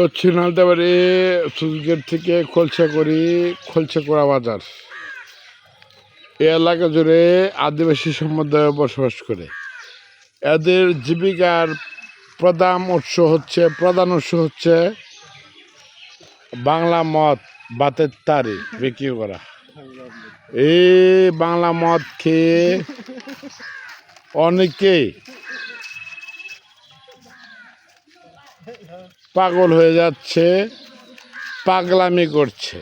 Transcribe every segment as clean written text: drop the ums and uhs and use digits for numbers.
হচ্ছে নালতাবাড়ি সুজগেট থেকে খোলসাকড়া বাজার। এই এলাকা জুড়ে আদিবাসী সম্প্রদায় বসবাস করে। এদের জীবিকার প্রধান উৎস হচ্ছে বাংলা মদ, বাতের তারি বিক্রি করা। এই বাংলা মদ খেয়ে অনেকেই পাগল হয়ে যাচ্ছে, পাগলামি করছে।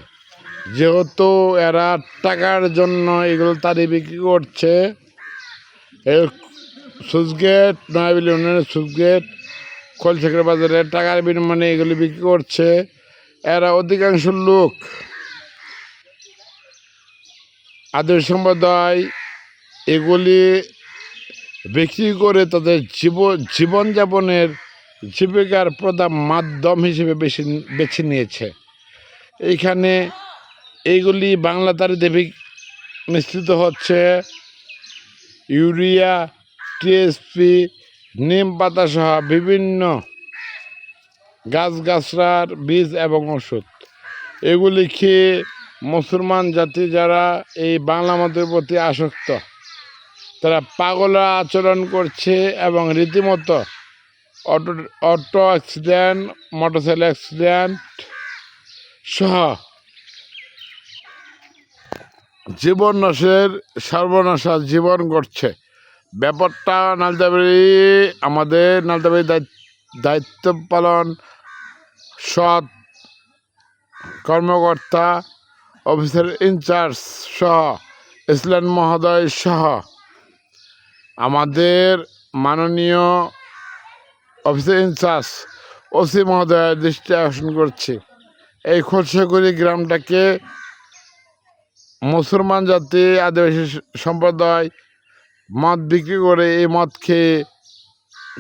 যেহেতু এরা টাকার জন্য এগুলো তারি বিক্রি করছে, সুজগেট নয়াবিল ইউনিয়নের সুজগেট খোলসাকড়া বাজারে টাকার বিনিময়ে এগুলি বিক্রি করছে। এরা অধিকাংশ লোক আদিবাসী সম্প্রদায় এগুলি বিক্রি করে তাদের জীবনযাপনের জীবিকার প্রধান মাধ্যম হিসেবে বেছে নিয়েছে। এইখানে এইগুলি বাংলা তারিতে মিশ্রিত হচ্ছে ইউরিয়া, টিএসপি, নিম পাতা সহ বিভিন্ন গাছগাছড়ার বীজ এবং ওষুধ। এগুলি খেয়ে মুসলমান জাতি যারা এই বাংলা মতের প্রতি আসক্ত, তারা পাগলা আচরণ করছে এবং রীতিমতো অটো অ্যাক্সিডেন্ট, মোটরসাইকেল অ্যাক্সিডেন্ট সহ সর্বনাশা জীবন গড়ছে। ব্যাপারটা আমাদের নালতাবাড়ি দায়িত্ব পালন সৎ কর্মকর্তা, অফিসার ইনচার্জ সহ ইসলাম মহোদয় সহ আমাদের মাননীয় অফিসার ইনচার্জ ওসি মহোদয়ের দৃষ্টি আকর্ষণ করছি। এই খোলসাকড়ি গ্রামটাকে মুসলমান জাতি, আদিবাসী সম্প্রদায় মদ বিক্রি করে এই মদ খেয়ে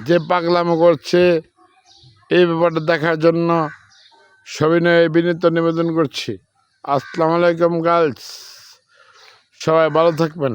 যে পাগলামো করছে, এই ব্যাপারটা দেখার জন্য সবিনয়ে বিনীত নিবেদন করছি। আসসালামু আলাইকুম গার্লস, সবাই ভালো থাকবেন।